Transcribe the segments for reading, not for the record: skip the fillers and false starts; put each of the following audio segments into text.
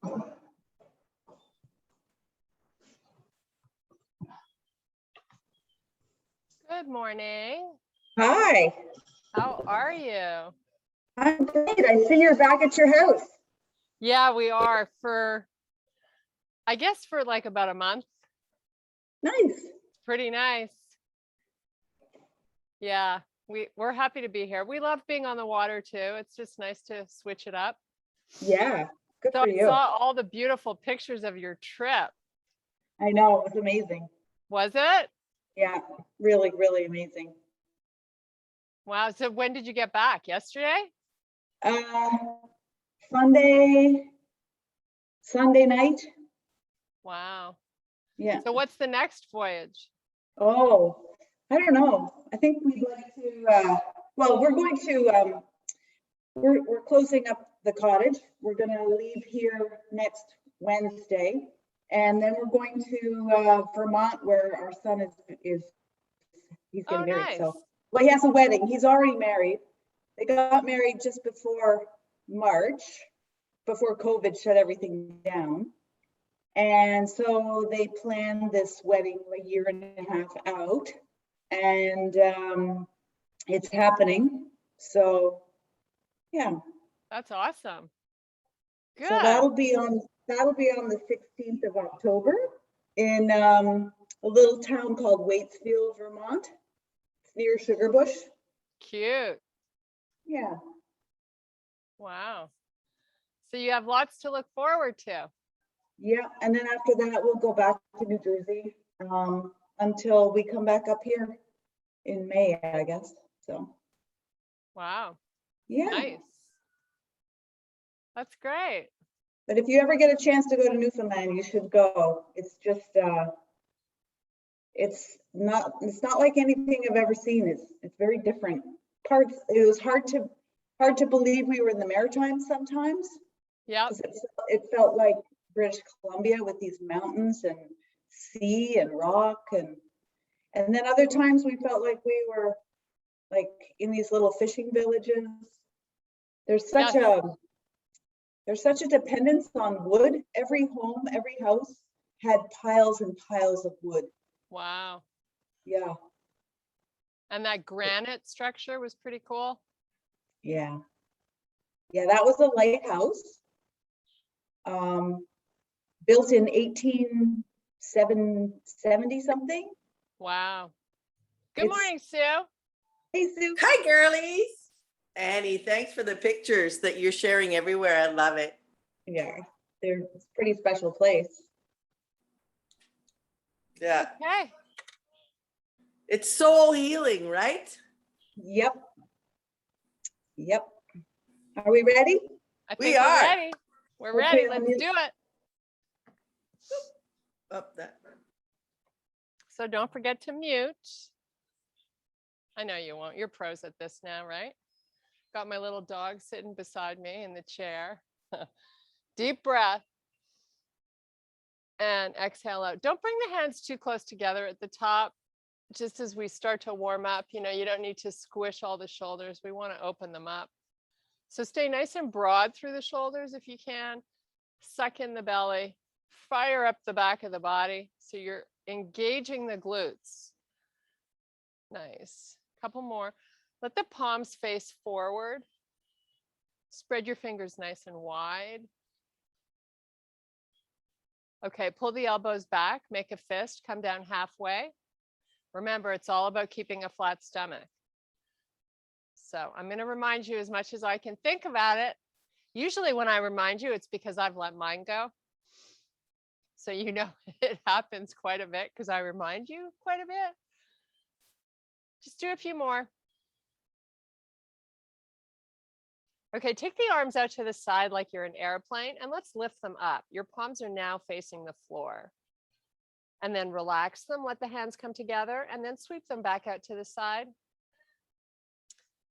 Good morning. Hi. How are you? I'm great. I see you're back at your house. Yeah, we are I guess for like about a month. Nice. Pretty nice. Yeah, we're happy to be here. We love being on the water too. It's just nice to switch it up. Yeah, good So for I you. saw all the beautiful pictures of your trip. I know, it was amazing. Was it? Yeah, really, really amazing. Wow. So when did you get back? Yesterday? Uh, Sunday night. Wow. Yeah. So what's the next voyage? Oh, I don't know. I think we'd like to, well, we're going to, we're closing up the cottage. We're going to leave here next Wednesday. And then we're going to Vermont, where our son is he's Oh, getting married. nice. So, well, he has a wedding. He's already married. They got married just before March, before COVID shut everything down. And so they planned this wedding a year and a half out, and it's happening. So, yeah. That's awesome. Good. So that'll be on the 16th of October in a little town called Waitsfield, Vermont. It's near Sugarbush. Cute. Yeah. Wow. So you have lots to look forward to. Yeah, and then after that, we'll go back to New Jersey until we come back up here in May, I guess. So, Wow. yeah. Nice. That's great. But if you ever get a chance to go to Newfoundland, you should go. It's just, it's not like anything I've ever seen. It's very different. It was hard to believe we were in the Maritimes sometimes. Yeah. It felt like British Columbia with these mountains and sea and rock, and then other times we felt like we were like in these little fishing villages. There's such a dependence on wood. Every home, every house had piles and piles of wood. Wow. Yeah. And that granite structure was pretty cool. Yeah. Yeah, that was a lighthouse. Built in 1870 something. Wow. Good morning, Sue. Hey, Sue. Hi, girlies. Annie, thanks for the pictures that you're sharing everywhere. I love it. Yeah, it's a pretty special place. Yeah. Okay. It's soul healing, right? Yep. Yep. Are we ready? I think We we're are. ready. We're ready. Okay, Let's do it. Up that. So don't forget to mute. I know you won't. You're pros at this now, right? Got my little dog sitting beside me in the chair. Deep breath. And exhale out. Don't bring the hands too close together at the top. Just as we start to warm up, you don't need to squish all the shoulders. We want to open them up. So stay nice and broad through the shoulders if you can. Suck in the belly. Fire up the back of the body. So you're engaging the glutes. Nice. Couple more. Let the palms face forward. Spread your fingers nice and wide. Okay, pull the elbows back, make a fist, come down halfway. Remember, it's all about keeping a flat stomach. So I'm going to remind you as much as I can think about it. Usually when I remind you, it's because I've let mine go. So it happens quite a bit because I remind you quite a bit. Just do a few more. Okay, take the arms out to the side like you're an airplane and let's lift them up. Your palms are now facing the floor. And then relax them, let the hands come together and then sweep them back out to the side.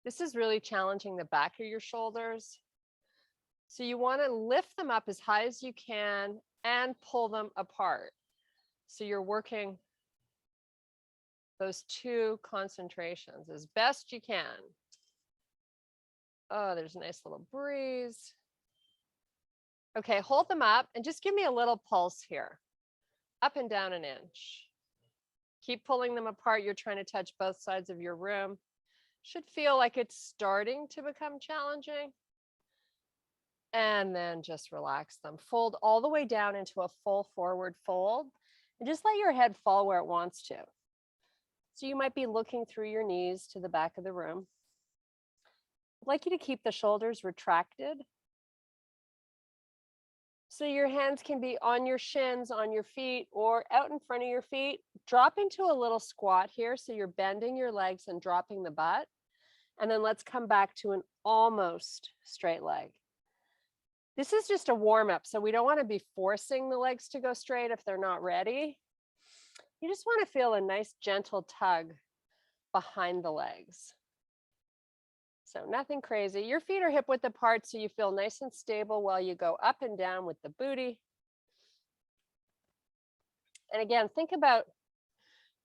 This is really challenging the back of your shoulders. So you want to lift them up as high as you can and pull them apart. So you're working those two concentrations as best you can. Oh, there's a nice little breeze. Okay, hold them up and just give me a little pulse here. Up and down an inch. Keep pulling them apart. You're trying to touch both sides of your room. Should feel like it's starting to become challenging. And then just relax them. Fold all the way down into a full forward fold and just let your head fall where it wants to. So you might be looking through your knees to the back of the room. I'd like you to keep the shoulders retracted. So your hands can be on your shins, on your feet, or out in front of your feet. Drop into a little squat here. So you're bending your legs and dropping the butt. And then let's come back to an almost straight leg. This is just a warm up. So we don't want to be forcing the legs to go straight if they're not ready. You just want to feel a nice gentle tug behind the legs. So nothing crazy. Your feet are hip width apart so you feel nice and stable while you go up and down with the booty. And again, think about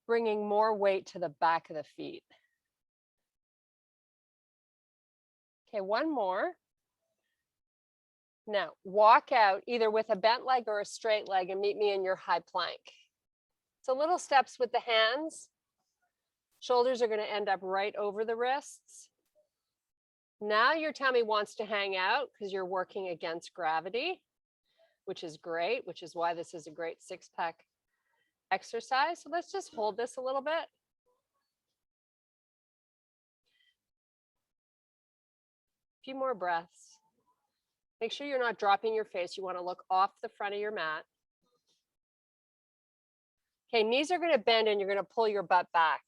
bringing more weight to the back of the feet. Okay, one more. Now walk out either with a bent leg or a straight leg and meet me in your high plank. So little steps with the hands. Shoulders are going to end up right over the wrists. Now your tummy wants to hang out because you're working against gravity, which is great, which is why this is a great six-pack exercise. So let's just hold this a little bit. A few more breaths. Make sure you're not dropping your face. You want to look off the front of your mat. Okay, knees are going to bend and you're going to pull your butt back,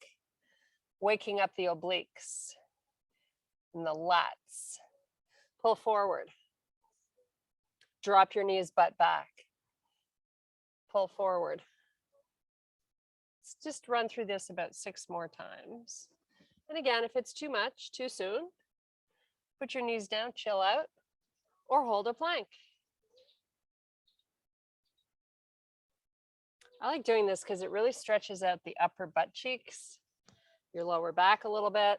waking up the obliques and the lats. Pull forward. Drop your knees, butt back. Pull forward. Let's just run through this about 6 more times. And again, if it's too much, too soon, put your knees down, chill out, or hold a plank. I like doing this because it really stretches out the upper butt cheeks, your lower back a little bit,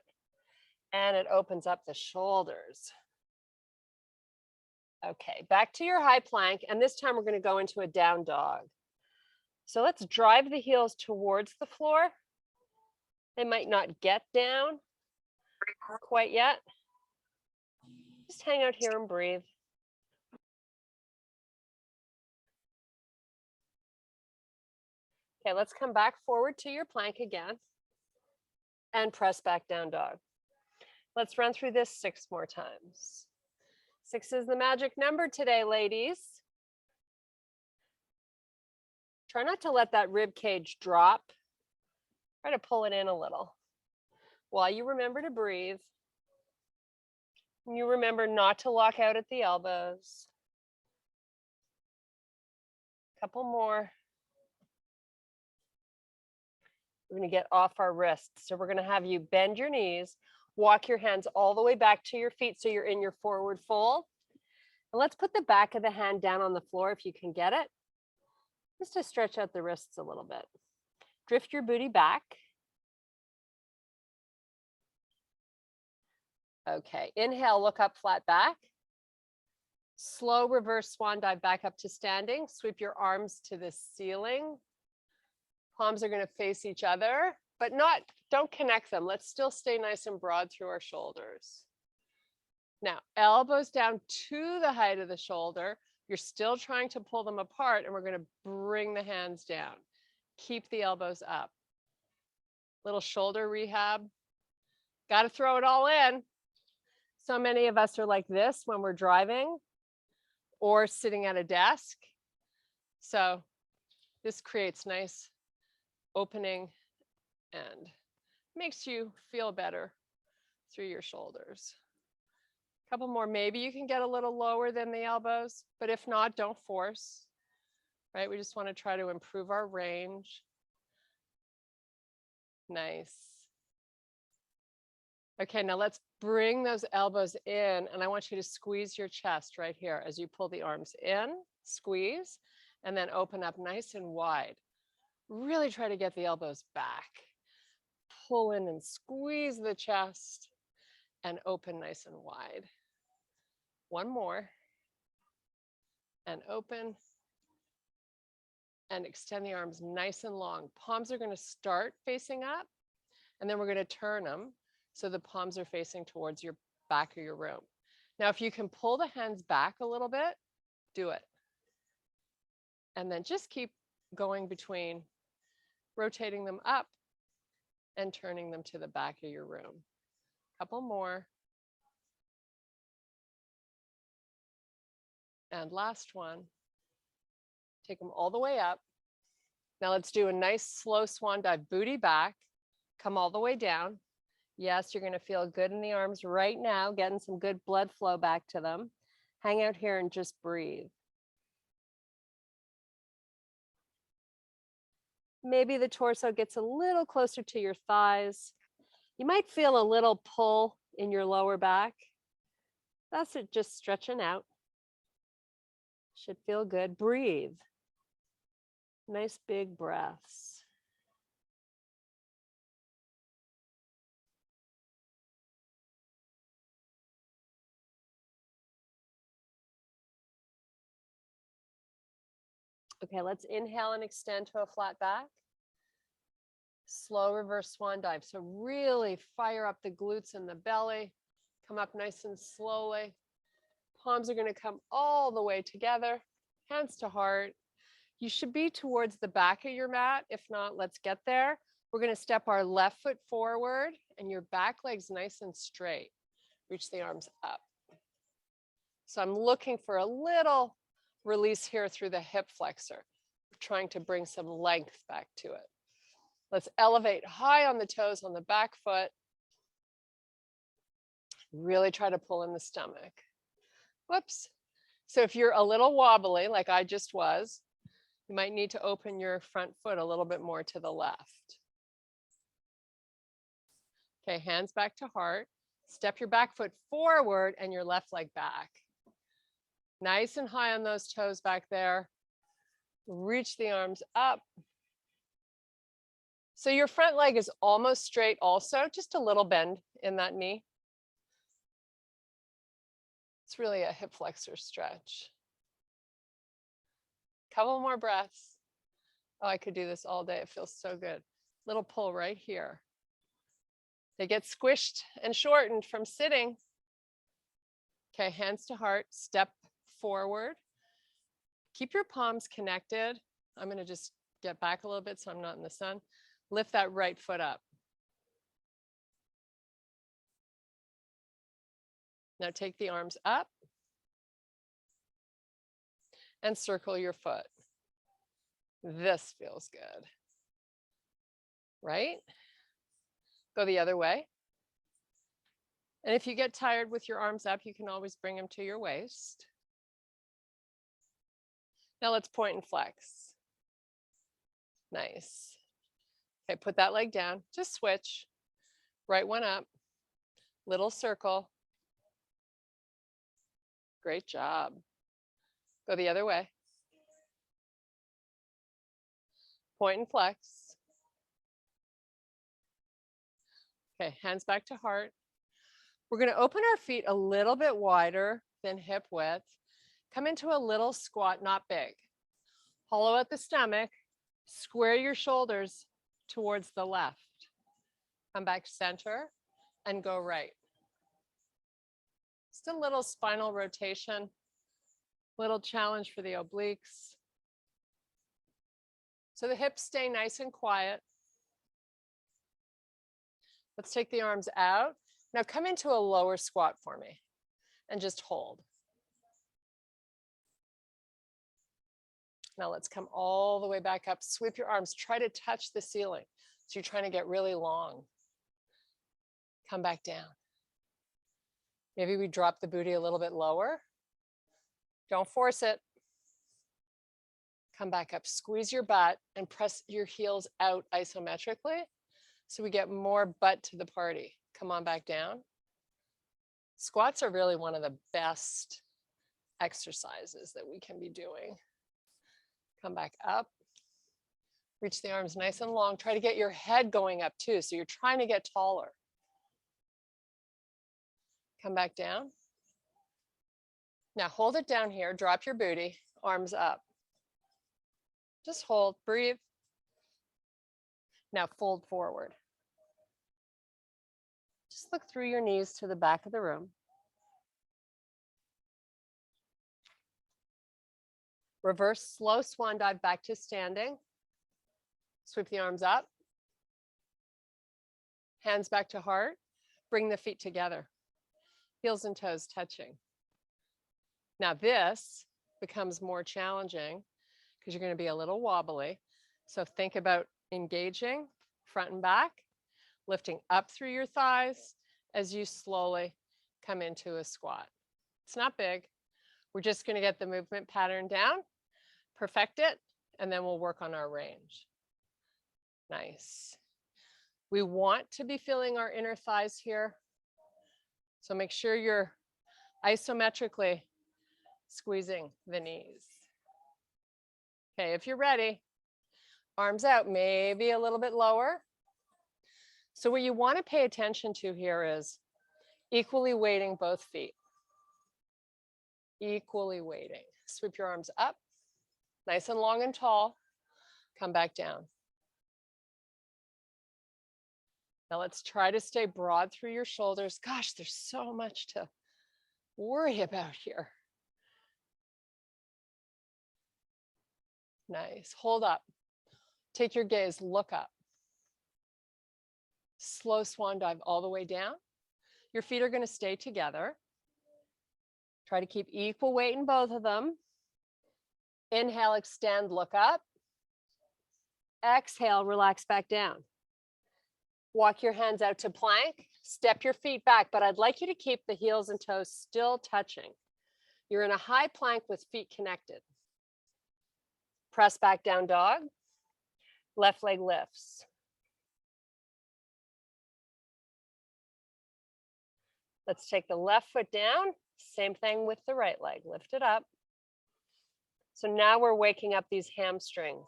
and it opens up the shoulders. Okay, back to your high plank, and this time we're going to go into a down dog. So let's drive the heels towards the floor. They might not get down quite yet. Just hang out here and breathe. Okay, let's come back forward to your plank again and press back down dog. Let's run through this 6 more times. 6 is the magic number today, ladies. Try not to let that rib cage drop. Try to pull it in a little while you remember to breathe. And you remember not to lock out at the elbows. Couple more. We're going to get off our wrists. So we're going to have you bend your knees, walk your hands all the way back to your feet so you're in your forward fold. And let's put the back of the hand down on the floor if you can get it, just to stretch out the wrists a little bit. Drift your booty back. Okay, inhale, look up, flat back. Slow reverse swan dive back up to standing. Sweep your arms to the ceiling. Palms are going to face each other, but don't connect them. Let's still stay nice and broad through our shoulders. Now, elbows down to the height of the shoulder. You're still trying to pull them apart, and we're going to bring the hands down. Keep the elbows up. Little shoulder rehab. Got to throw it all in. So many of us are like this when we're driving or sitting at a desk. So this creates nice opening and makes you feel better through your shoulders. A couple more, maybe you can get a little lower than the elbows, but if not, don't force, right? We just want to try to improve our range. Nice. Okay, now let's bring those elbows in, and I want you to squeeze your chest right here as you pull the arms in, squeeze, and then open up nice and wide. Really try to get the elbows back. Pull in and squeeze the chest and open nice and wide. One more. and open. And extend the arms nice and long. Palms are going to start facing up, and then we're going to turn them so the palms are facing towards your back of your room. Now, if you can pull the hands back a little bit, do it. And then just keep going between rotating them up and turning them to the back of your room. Couple more. And last one. Take them all the way up. Now let's do a nice slow swan dive, booty back, come all the way down. Yes, you're going to feel good in the arms right now, getting some good blood flow back to them. Hang out here and just breathe. Maybe the torso gets a little closer to your thighs. You might feel a little pull in your lower back. That's it, just stretching out. Should feel good. Breathe. Nice big breaths. Okay, let's inhale and extend to a flat back. Slow reverse swan dive. So really fire up the glutes and the belly. Come up nice and slowly. Palms are going to come all the way together. Hands to heart. You should be towards the back of your mat. If not, let's get there. We're going to step our left foot forward and your back leg's nice and straight. Reach the arms up. So I'm looking for a little release here through the hip flexor. We're trying to bring some length back to it. Let's elevate high on the toes on the back foot. Really try to pull in the stomach. Whoops. So if you're a little wobbly, like I just was, you might need to open your front foot a little bit more to the left. Okay, hands back to heart. Step your back foot forward and your left leg back. Nice and high on those toes back there. Reach the arms up. So your front leg is almost straight also, just a little bend in that knee. It's really a hip flexor stretch. Couple more breaths. Oh, I could do this all day. It feels so good. Little pull right here. They get squished and shortened from sitting. Okay, hands to heart, step forward. Keep your palms connected. I'm going to just get back a little bit so I'm not in the sun. Lift that right foot up. Now take the arms up and circle your foot. This feels good, right? Go the other way. And if you get tired with your arms up, you can always bring them to your waist. Now let's point and flex. Nice. Okay, put that leg down, just switch. Right one up, little circle. Great job. Go the other way. Point and flex. Okay, hands back to heart. We're going to open our feet a little bit wider than hip width. Come into a little squat, not big. Hollow out the stomach. Square your shoulders towards the left. Come back center and go right. Just a little spinal rotation. Little challenge for the obliques. So the hips stay nice and quiet. Let's take the arms out. Now come into a lower squat for me and just hold. Now let's come all the way back up. Sweep your arms. Try to touch the ceiling. So you're trying to get really long. Come back down. Maybe we drop the booty a little bit lower. Don't force it. Come back up. Squeeze your butt and press your heels out isometrically so we get more butt to the party. Come on back down. Squats are really one of the best exercises that we can be doing. Come back up. Reach the arms nice and long. Try to get your head going up too. So you're trying to get taller. Come back down. Now hold it down here. Drop your booty. arms up. Just hold, breathe. Now fold forward. Just look through your knees to the back of the room. Reverse slow swan dive back to standing. Sweep the arms up. Hands back to heart. Bring the feet together. Heels and toes touching. Now this becomes more challenging because you're going to be a little wobbly. So think about engaging front and back, lifting up through your thighs as you slowly come into a squat. It's not big. We're just going to get the movement pattern down, perfect it, and then we'll work on our range. Nice. We want to be feeling our inner thighs here. So make sure you're isometrically squeezing the knees. Okay, if you're ready, arms out, maybe a little bit lower. So what you want to pay attention to here is equally weighting both feet. Equally weighting. Sweep your arms up, nice and long and tall. Come back down. Now let's try to stay broad through your shoulders. Gosh, there's so much to worry about here. Nice. Hold up. Take your gaze, look up. Slow swan dive all the way down. Your feet are going to stay together. Try to keep equal weight in both of them. Inhale, extend, look up. Exhale, relax back down. Walk your hands out to plank. Step your feet back, but I'd like you to keep the heels and toes still touching. You're in a high plank with feet connected. Press back down dog. Left leg lifts. Let's take the left foot down. Same thing with the right leg. Lift it up. So now we're waking up these hamstrings.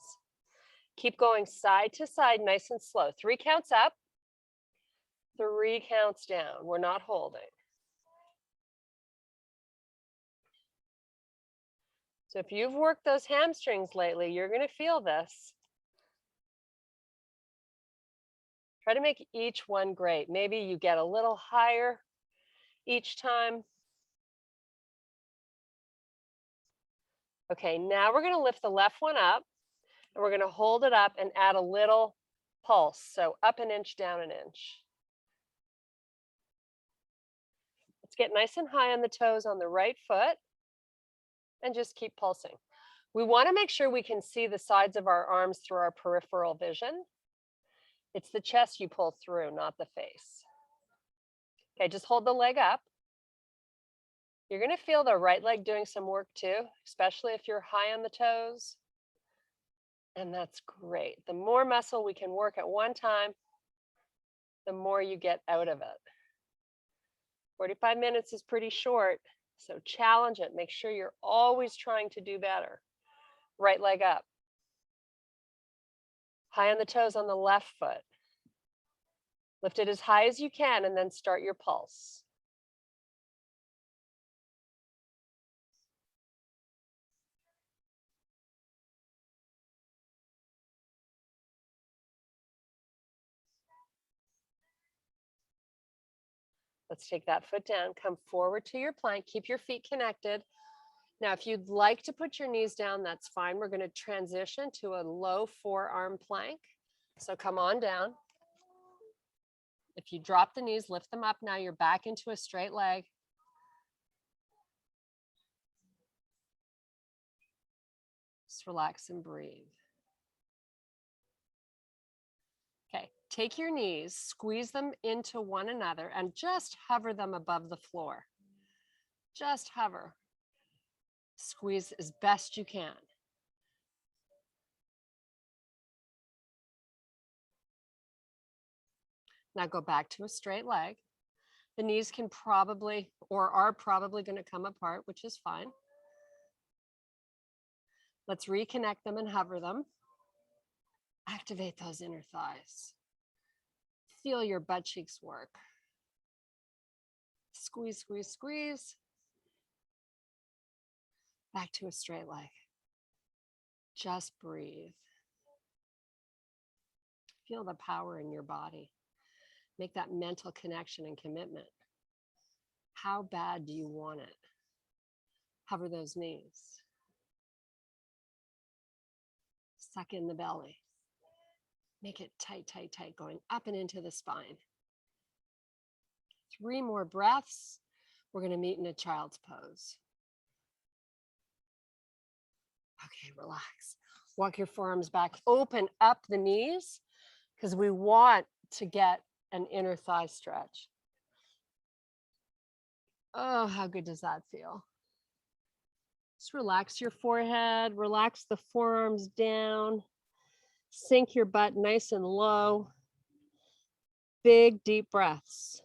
Keep going side to side, nice and slow. 3 counts up. 3 counts down. We're not holding. So if you've worked those hamstrings lately, you're going to feel this. Try to make each one great. Maybe you get a little higher each time. Okay, now we're going to lift the left one up and we're going to hold it up and add a little pulse. So up an inch, down an inch. Let's get nice and high on the toes on the right foot and just keep pulsing. We want to make sure we can see the sides of our arms through our peripheral vision. It's the chest you pull through, not the face. Okay, just hold the leg up. You're going to feel the right leg doing some work too, especially if you're high on the toes. And that's great. The more muscle we can work at one time, the more you get out of it. 45 minutes is pretty short, so challenge it. Make sure you're always trying to do better. Right leg up. High on the toes on the left foot. Lift it as high as you can and then start your pulse. Let's take that foot down, come forward to your plank, keep your feet connected. Now, if you'd like to put your knees down, that's fine. We're going to transition to a low forearm plank. So come on down. If you drop the knees, lift them up. Now you're back into a straight leg. Just relax and breathe. Okay, take your knees, squeeze them into one another and just hover them above the floor. Just hover. Squeeze as best you can. Now go back to a straight leg. The knees can probably or are probably going to come apart, which is fine. Let's reconnect them and hover them. Activate those inner thighs. Feel your butt cheeks work. Squeeze, squeeze, squeeze. Back to a straight leg. Just breathe. Feel the power in your body. Make that mental connection and commitment. How bad do you want it? Hover those knees. Suck in the belly. Make it tight, tight, tight, going up and into the spine. 3 more breaths. We're going to meet in a child's pose. Okay, relax. Walk your forearms back. Open up the knees because we want to get an inner thigh stretch. Oh, how good does that feel? Just relax your forehead, relax the forearms down, sink your butt nice and low. Big, deep breaths.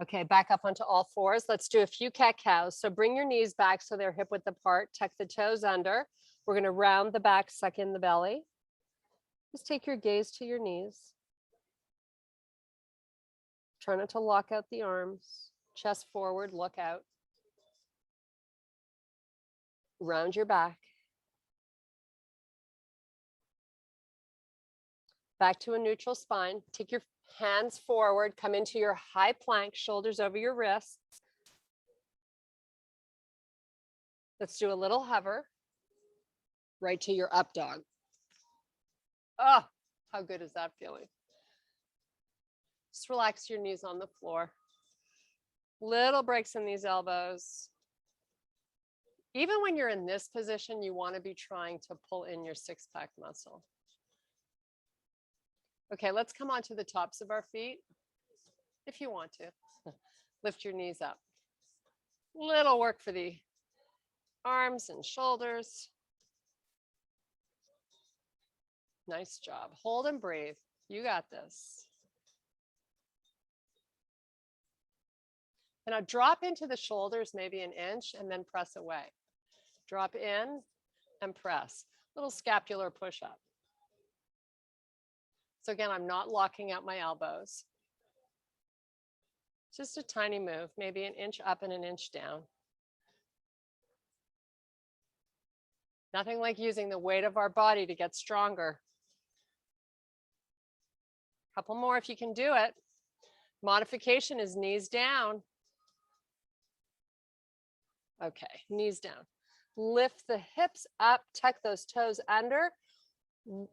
Okay, back up onto all fours. Let's do a few cat cows. So bring your knees back so they're hip width apart. Tuck the toes under. We're going to round the back, suck in the belly. Just take your gaze to your knees. Try not to lock out the arms. Chest forward, look out. Round your back. Back to a neutral spine. Take your hands forward, come into your high plank, shoulders over your wrists. Let's do a little hover right to your up dog. Oh, how good is that feeling? Just relax your knees on the floor. Little breaks in these elbows. Even when you're in this position, you want to be trying to pull in your six-pack muscle. Okay, let's come onto the tops of our feet. If you want to, lift your knees up. Little work for the arms and shoulders. Nice job. Hold and breathe. You got this. And now drop into the shoulders, maybe an inch, and then press away. Drop in and press. Little scapular push-up. So again, I'm not locking out my elbows. Just a tiny move, maybe an inch up and an inch down. Nothing like using the weight of our body to get stronger. Couple more if you can do it. Modification is knees down. Okay, knees down. Lift the hips up, tuck those toes under,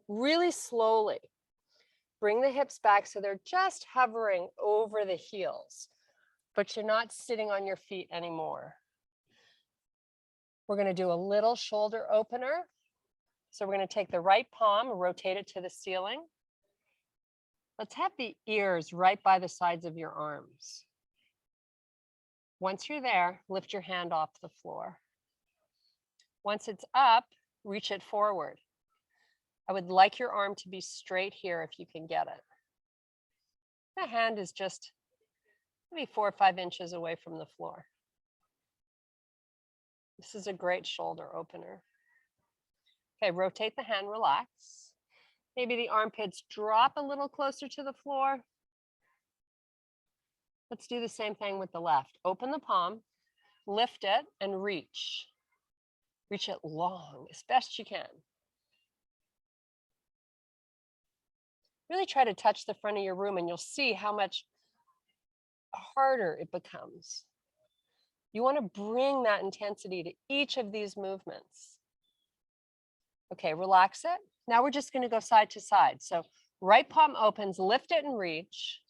really slowly. Bring the hips back so they're just hovering over the heels, but you're not sitting on your feet anymore. We're going to do a little shoulder opener. So we're going to take the right palm, rotate it to the ceiling. Let's have the ears right by the sides of your arms. Once you're there, lift your hand off the floor. Once it's up, reach it forward. I would like your arm to be straight here if you can get it. The hand is just maybe 4 or 5 inches away from the floor. This is a great shoulder opener. Okay, rotate the hand, relax. Maybe the armpits drop a little closer to the floor. Let's do the same thing with the left. Open the palm, lift it, and reach. Reach it long, as best you can. Really try to touch the front of your room and you'll see how much harder it becomes. You want to bring that intensity to each of these movements. Okay, relax it. Now we're just going to go side to side. So right palm opens, lift it and reach.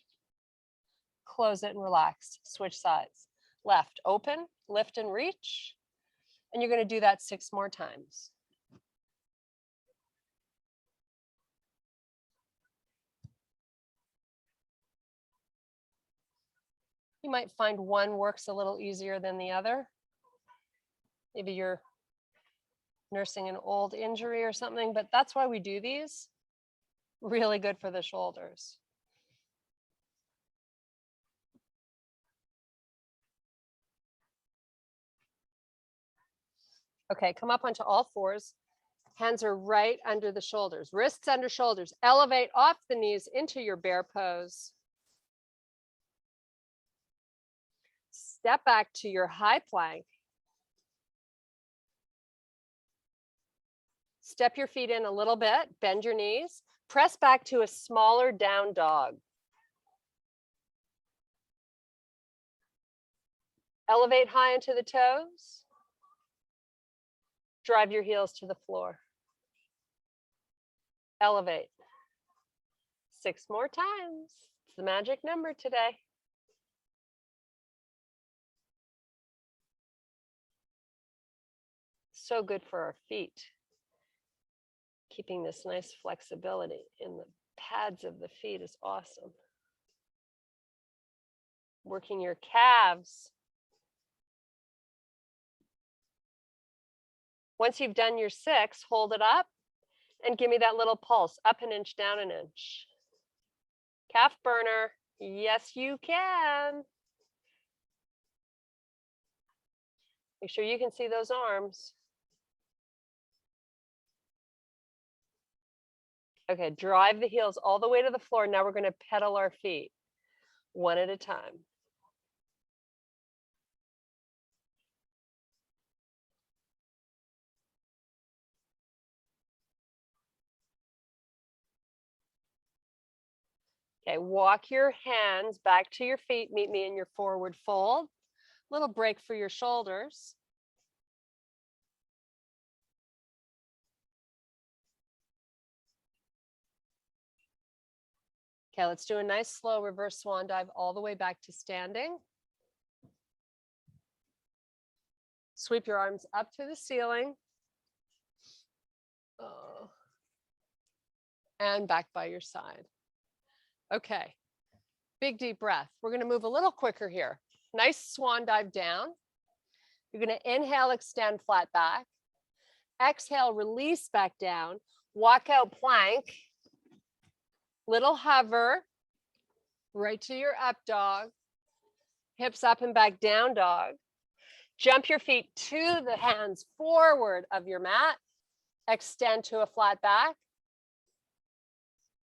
Close it and relax. Switch sides. Left, open, lift and reach. And you're going to do that 6 more times. You might find one works a little easier than the other. Maybe you're nursing an old injury or something, but that's why we do these. Really good for the shoulders. Okay, come up onto all fours. Hands are right under the shoulders, wrists under shoulders. Elevate off the knees into your bear pose. Step back to your high plank. Step your feet in a little bit, bend your knees, press back to a smaller down dog. Elevate high into the toes. Drive your heels to the floor. Elevate. 6 more times. It's the magic number today. So good for our feet. Keeping this nice flexibility in the pads of the feet is awesome. Working your calves. Once you've done your 6, hold it up and give me that little pulse, up an inch, down an inch. Calf burner, yes you can. Make sure you can see those arms. Okay, drive the heels all the way to the floor. Now we're going to pedal our feet one at a time. Okay, walk your hands back to your feet. Meet me in your forward fold. Little break for your shoulders. Okay, let's do a nice slow reverse swan dive all the way back to standing. Sweep your arms up to the ceiling. And back by your side. Okay, big deep breath. We're going to move a little quicker here. Nice swan dive down. You're going to inhale, extend flat back. Exhale, release back down. Walk out plank. Little hover. Right to your up dog. Hips up and back down dog. Jump your feet to the hands forward of your mat. Extend to a flat back.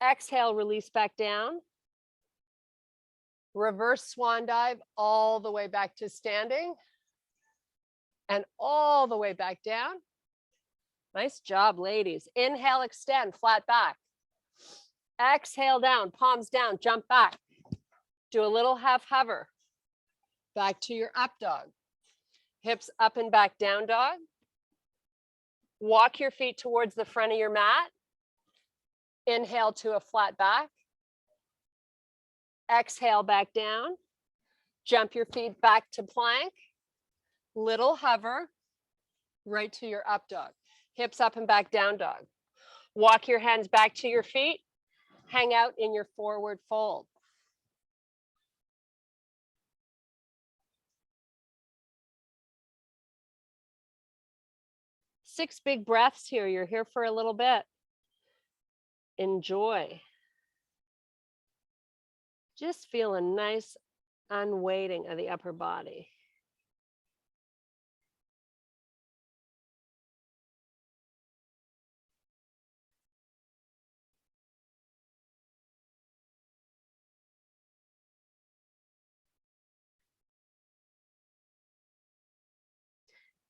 Exhale, release back down. Reverse swan dive all the way back to standing. And all the way back down. Nice job, ladies. Inhale, extend, flat back. Exhale down, palms down, jump back. Do a little half hover. Back to your up dog. Hips up and back down dog. Walk your feet towards the front of your mat. Inhale to a flat back. Exhale back down. Jump your feet back to plank. Little hover. Right to your up dog. Hips up and back down dog. Walk your hands back to your feet. Hang out in your forward fold. Six big breaths here. You're here for a little bit. Enjoy. Just feel a nice unweighting of the upper body.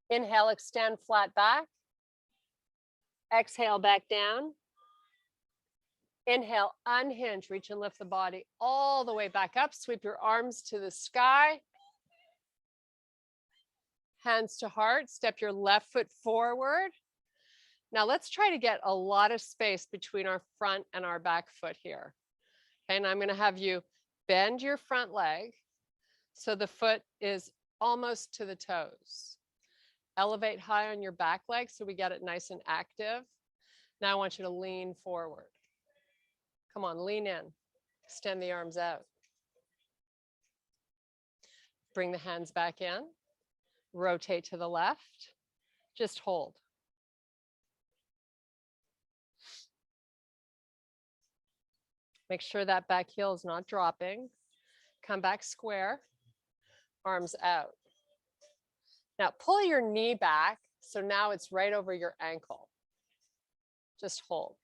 Inhale, extend flat back. Exhale, back down. Inhale, unhinge, reach and lift the body all the way back up. Sweep your arms to the sky. Hands to heart, step your left foot forward. Now let's try to get a lot of space between our front and our back foot here. Okay, and I'm going to have you bend your front leg so the foot is almost to the toes. Elevate high on your back leg so we get it nice and active. Now I want you to lean forward. Come on, lean in. Extend the arms out. Bring the hands back in. Rotate to the left. Just hold. Make sure that back heel is not dropping. Come back square. Arms out. Now pull your knee back So now it's right over your ankle. Just hold.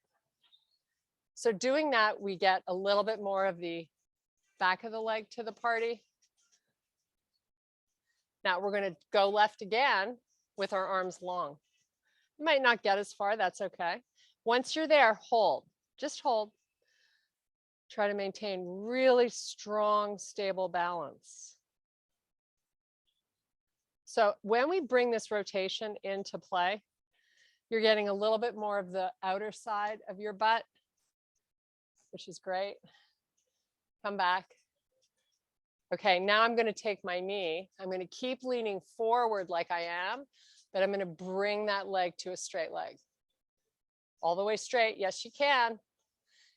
So doing that, we get a little bit more of the back of the leg to the party. Now we're going to go left again with our arms long. You might not get as far, that's okay. Once you're there, hold, just hold. Try to maintain really strong, stable balance. So when we bring this rotation into play, you're getting a little bit more of the outer side of your butt, which is great. Come back. Okay, now I'm going to take my knee. I'm going to keep leaning forward like I am, but I'm going to bring that leg to a straight leg. All the way straight. Yes, you can.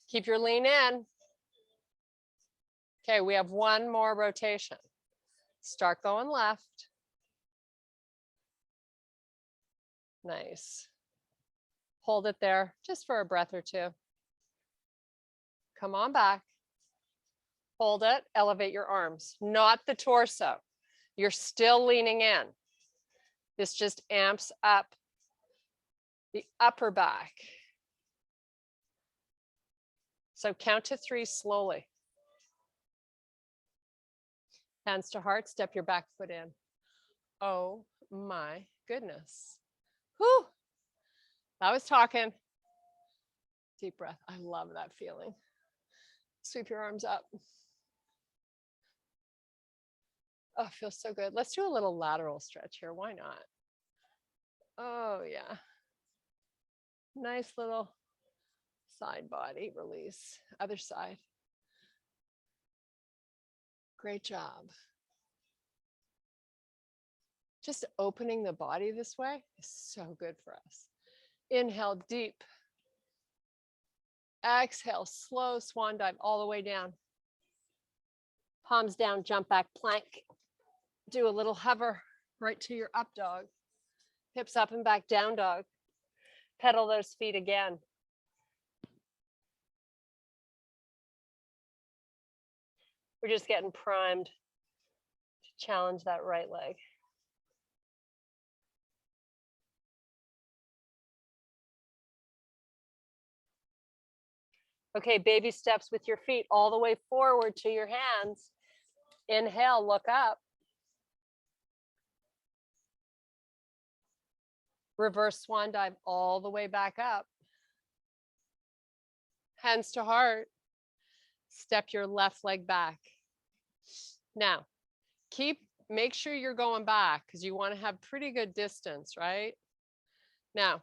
Keep your lean in. Okay, we have one more rotation. Start going left. Nice. Hold it there just for a breath or two. Come on back. Hold it, elevate your arms, not the torso. You're still leaning in. This just amps up the upper back. So count to 3 slowly. Hands to heart, step your back foot in. Oh my goodness. Whew. I was talking. Deep breath. I love that feeling. Sweep your arms up. Oh, it feels so good. Let's do a little lateral stretch here. Why not? Oh, yeah. Nice little side body release. Other side. Great job. Just opening the body this way is so good for us. Inhale deep. Exhale, slow swan dive all the way down. Palms down, jump back plank. Do a little hover right to your up dog. Hips up and back, down dog. Pedal those feet again. We're just getting primed to challenge that right leg. Okay, baby steps with your feet all the way forward to your hands. Inhale, look up. Reverse swan dive all the way back up. Hands to heart. Step your left leg back. Now, make sure you're going back because you want to have pretty good distance, right? Now,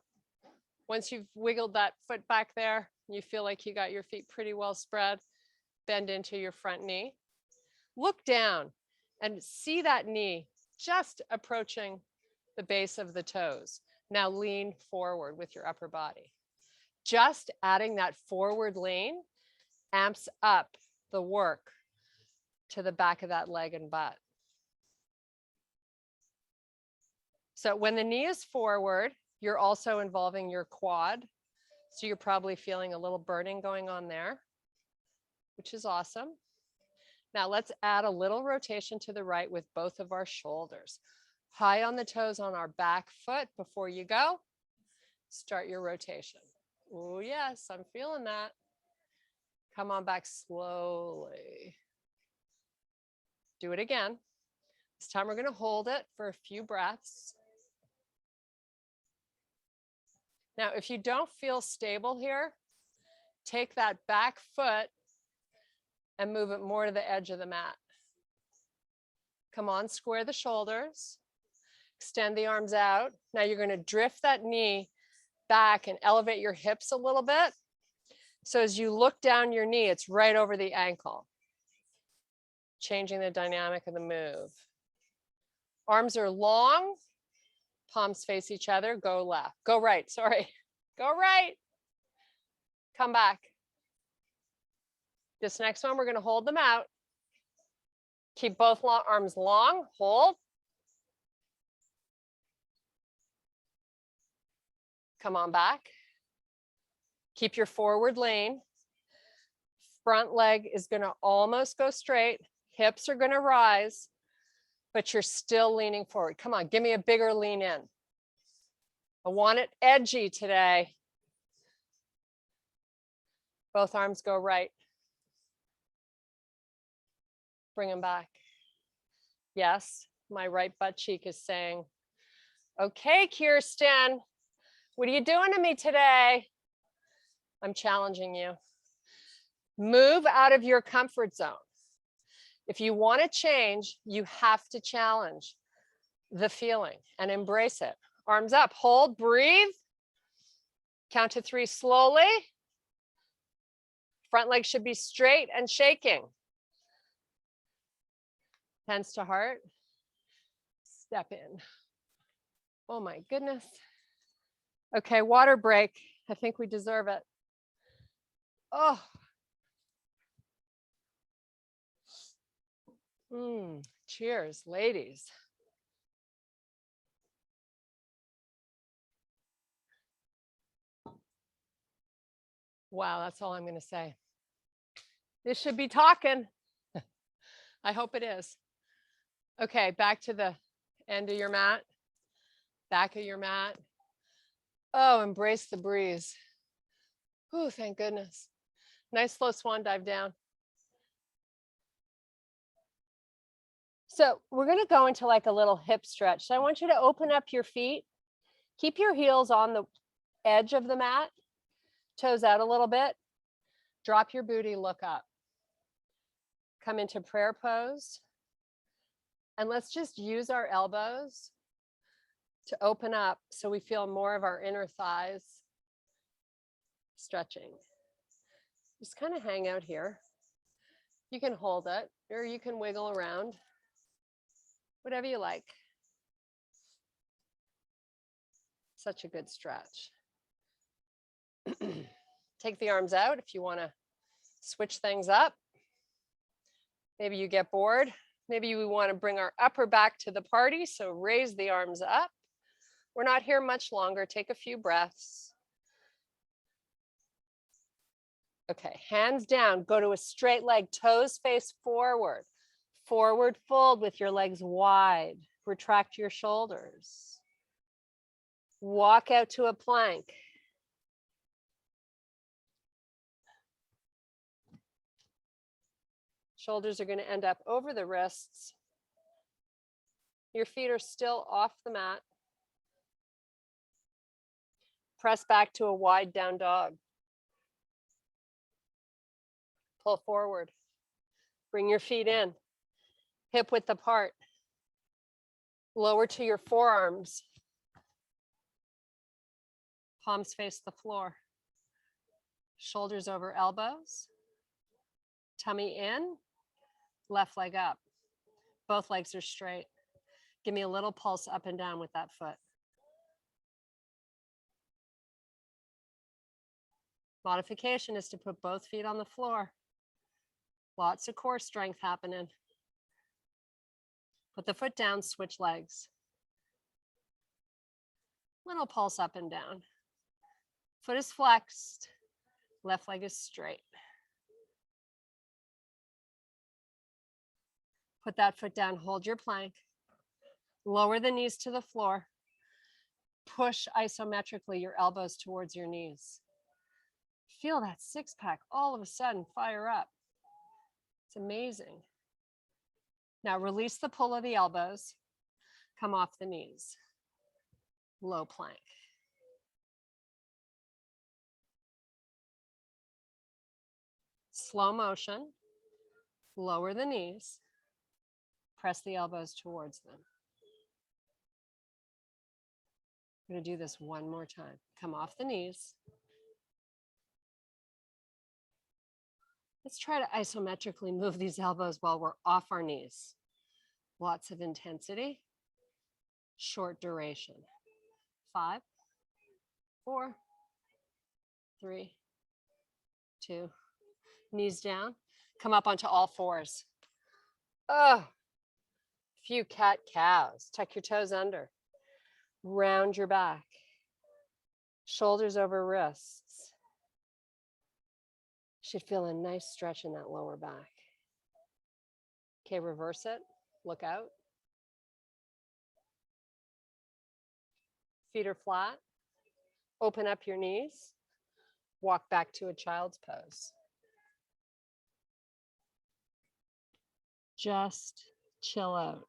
once you've wiggled that foot back there, you feel like you got your feet pretty well spread, bend into your front knee. Look down and see that knee just approaching the base of the toes. Now lean forward with your upper body. Just adding that forward lean amps up the work to the back of that leg and butt. So when the knee is forward, you're also involving your quad. So you're probably feeling a little burning going on there, which is awesome. Now let's add a little rotation to the right with both of our shoulders. High on the toes on our back foot before you go. Start your rotation. Oh yes, I'm feeling that. Come on back slowly. Do it again. This time we're going to hold it for a few breaths. Now, if you don't feel stable here, take that back foot and move it more to the edge of the mat. Come on, square the shoulders. Extend the arms out. Now you're going to drift that knee back and elevate your hips a little bit. So as you look down your knee, it's right over the ankle. Changing the dynamic of the move. Arms are long. Palms face each other. Go left. Go right. Sorry. Go right. Come back. This next one, we're going to hold them out. Keep both arms long. Hold. Come on back. Keep your forward lean. Front leg is going to almost go straight. Hips are going to rise, but you're still leaning forward. Come on, give me a bigger lean in. I want it edgy today. Both arms go right. Bring them back. Yes, my right butt cheek is saying, okay, Kirsten, what are you doing to me today? I'm challenging you. Move out of your comfort zone. If you want to change, you have to challenge the feeling and embrace it. Arms up, hold, breathe. Count to 3 slowly. Front leg should be straight and shaking. Hands to heart. Step in. Oh my goodness. Okay, water break. I think we deserve it. Oh. Cheers, ladies. Wow, that's all I'm going to say. This should be talking. I hope it is. Okay, back to the end of your mat, back of your mat. Oh, embrace the breeze. Oh, thank goodness. Nice slow swan dive down. So we're going to go into like a little hip stretch. So I want you to open up your feet. Keep your heels on the edge of the mat, toes out a little bit. Drop your booty, look up. Come into prayer pose. And let's just use our elbows to open up so we feel more of our inner thighs stretching. Just kind of hang out here. You can hold it or you can wiggle around, whatever you like. Such a good stretch. Take the arms out if you want to switch things up. Maybe you get bored. Maybe we want to bring our upper back to the party, so raise the arms up. We're not here much longer. Take a few breaths. Okay, hands down. Go to a straight leg, toes face forward. Forward fold with your legs wide. Retract your shoulders. Walk out to a plank. Shoulders are going to end up over the wrists. Your feet are still off the mat. Press back to a wide down dog. Pull forward. Bring your feet in. Hip width apart. Lower to your forearms. Palms face the floor. Shoulders over elbows. Tummy in. Left leg up. Both legs are straight. Give me a little pulse up and down with that foot. Modification is to put both feet on the floor. Lots of core strength happening. Put the foot down, switch legs. Little pulse up and down. Foot is flexed. Left leg is straight. Put that foot down, hold your plank. Lower the knees to the floor. Push isometrically your elbows towards your knees. Feel that six pack all of a sudden fire up. It's amazing. Now release the pull of the elbows. Come off the knees. Low plank. Slow motion. Lower the knees. Press the elbows towards them. I'm going to do this one more time. Come off the knees. Let's try to isometrically move these elbows while we're off our knees. Lots of intensity, short duration. 5, 4, 3, 2, knees down. Come up onto all fours. Oh, few cat cows. Tuck your toes under. Round your back. Shoulders over wrists. Should feel a nice stretch in that lower back. Okay, reverse it. Look out. Feet are flat. Open up your knees. Walk back to a child's pose. Just chill out.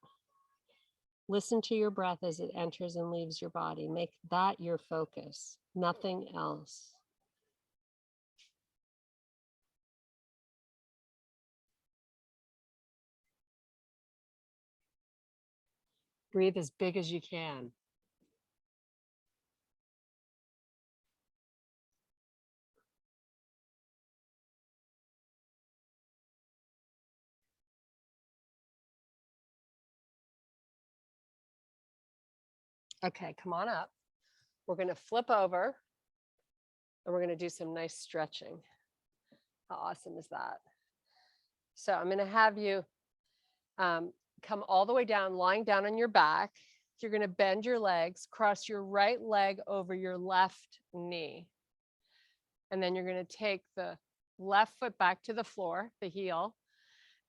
Listen to your breath as it enters and leaves your body. Make that your focus, nothing else. Breathe as big as you can. Okay, come on up. We're going to flip over and we're going to do some nice stretching. How awesome is that? So I'm going to have you come all the way down, lying down on your back. You're going to bend your legs, cross your right leg over your left knee. And then you're going to take the left foot back to the floor, the heel,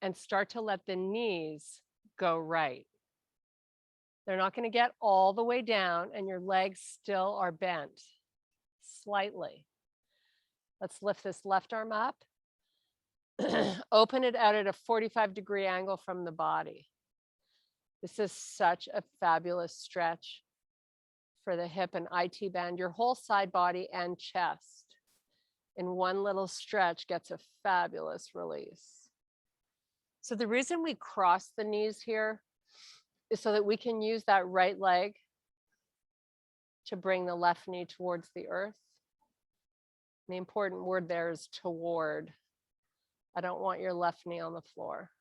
and start to let the knees go right. They're not going to get all the way down, and your legs still are bent slightly. Let's lift this left arm up. Open it out at a 45-degree angle from the body. This is such a fabulous stretch for the hip and IT band, your whole side body and chest. In one little stretch gets a fabulous release. So the reason we cross the knees here is so that we can use that right leg to bring the left knee towards the earth. The important word there is toward. I don't want your left knee on the floor.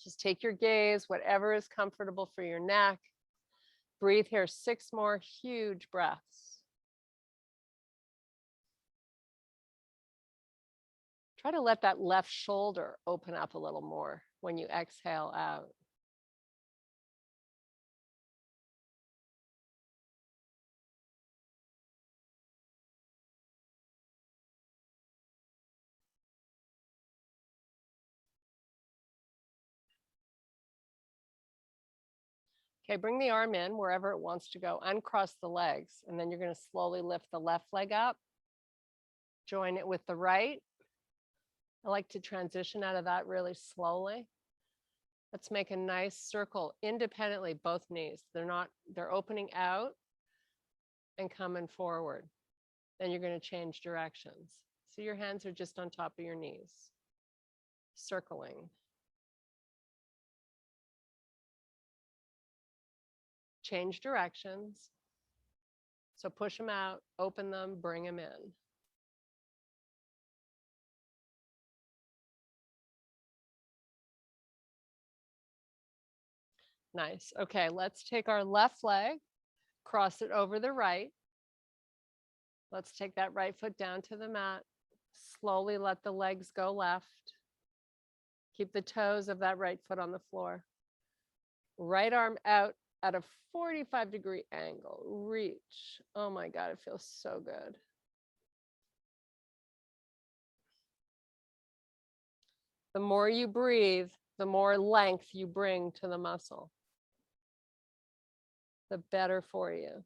Just take your gaze, whatever is comfortable for your neck. Breathe here, 6 more huge breaths. Try to let that left shoulder open up a little more when you exhale out. Okay, bring the arm in wherever it wants to go. Uncross the legs, and then you're going to slowly lift the left leg up. Join it with the right. I like to transition out of that really slowly. Let's make a nice circle independently, both knees. They're opening out and coming forward. Then you're going to change directions. So your hands are just on top of your knees, circling. Change directions. So push them out, open them, bring them in. Nice. Okay, let's take our left leg, cross it over the right. Let's take that right foot down to the mat. Slowly let the legs go left. Keep the toes of that right foot on the floor. Right arm out at a 45-degree angle. Reach. Oh my God, it feels so good. The more you breathe, the more length you bring to the muscle, the better for you.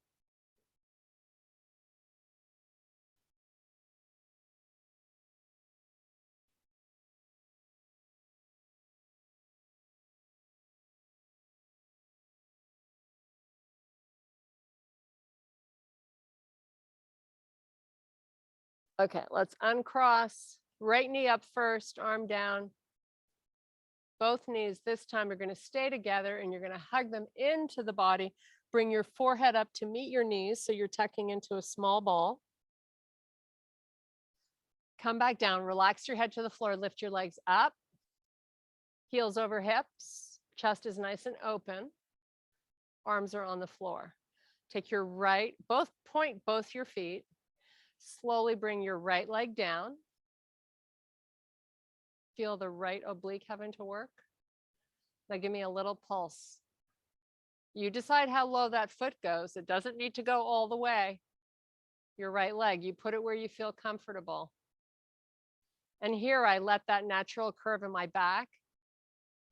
Okay, let's uncross. Right knee up first, arm down. Both knees this time are going to stay together and you're going to hug them into the body. Bring your forehead up to meet your knees so you're tucking into a small ball. Come back down, relax your head to the floor, lift your legs up. Heels over hips, chest is nice and open. Arms are on the floor. Take your right, point both your feet. Slowly bring your right leg down. Feel the right oblique having to work. Now give me a little pulse. You decide how low that foot goes. It doesn't need to go all the way. Your right leg, you put it where you feel comfortable. And here I let that natural curve in my back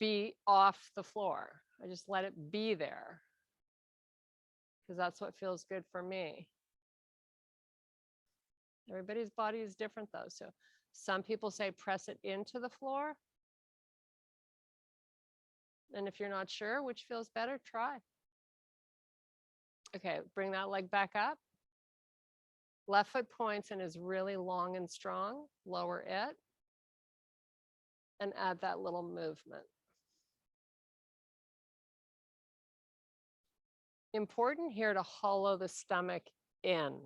be off the floor. I just let it be there. because that's what feels good for me. Everybody's body is different though. So some people say press it into the floor. And if you're not sure which feels better, try. Okay, bring that leg back up. Left foot points and is really long and strong. Lower it. And add that little movement. Important here to hollow the stomach in.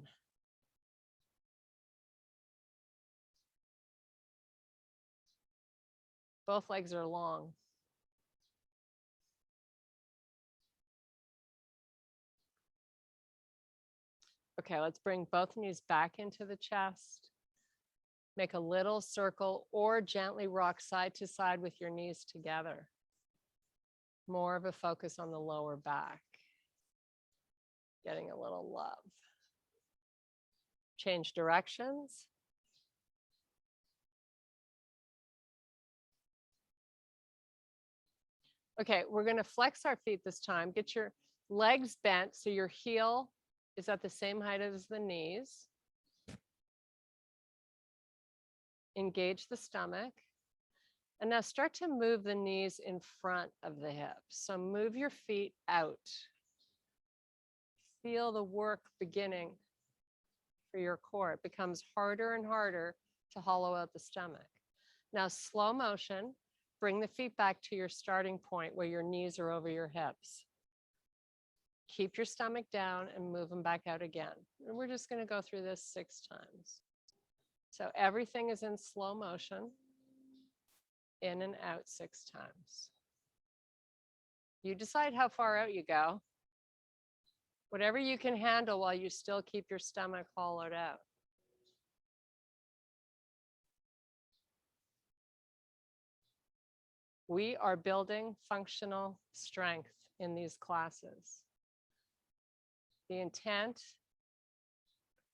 Both legs are long. Okay, let's bring both knees back into the chest. Make a little circle or gently rock side to side with your knees together. More of a focus on the lower back. Getting a little love. Change directions. Okay, we're going to flex our feet this time. Get your legs bent so your heel is at the same height as the knees. Engage the stomach. And now start to move the knees in front of the hips. So move your feet out. Feel the work beginning for your core. It becomes harder and harder to hollow out the stomach. Now, slow motion, bring the feet back to your starting point where your knees are over your hips. Keep your stomach down and move them back out again. And we're just going to go through this 6 times. So everything is in slow motion, in and out 6 times. You decide how far out you go. Whatever you can handle while you still keep your stomach hollowed out. We are building functional strength in these classes. The intent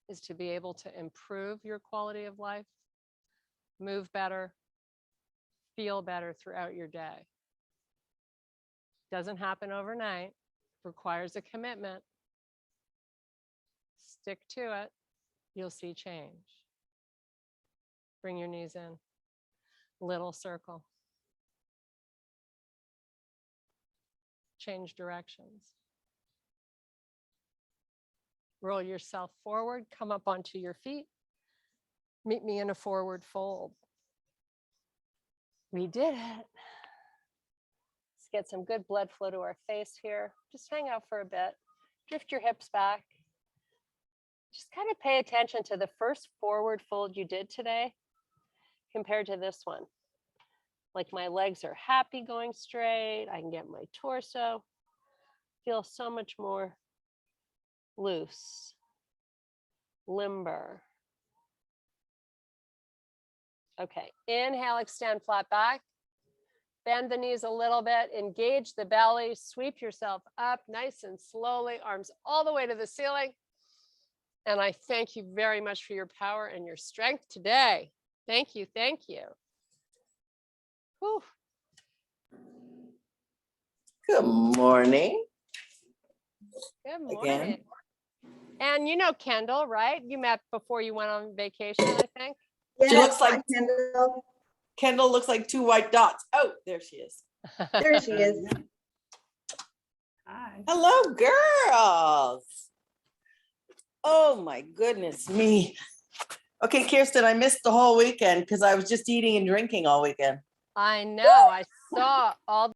is to be able to improve your quality of life, move better, feel better throughout your day. Doesn't happen overnight, requires a commitment. Stick to it, you'll see change. Bring your knees in, little circle. Change directions. Roll yourself forward, come up onto your feet. Meet me in a forward fold. We did it. Let's get some good blood flow to our face here. Just hang out for a bit. Drift your hips back. Just kind of pay attention to the first forward fold you did today compared to this one. Like my legs are happy going straight. I can get my torso. Feel so much more loose, limber. Okay, inhale, extend flat back. Bend the knees a little bit, engage the belly, sweep yourself up nice and slowly, arms all the way to the ceiling. And I thank you very much for your power and your strength today. Thank you, thank you. Whew. Good morning. Good morning. Again. And you know Kendall, right? You met before you went on vacation, I think. She Yeah, looks like- hi, Kendall. Kendall looks like 2 white dots. Oh, there she is. There she is. Hi. Hello, girls. Oh my goodness me. Okay, Kirsten, I missed the whole weekend because I was just eating and drinking all weekend. I know. I saw all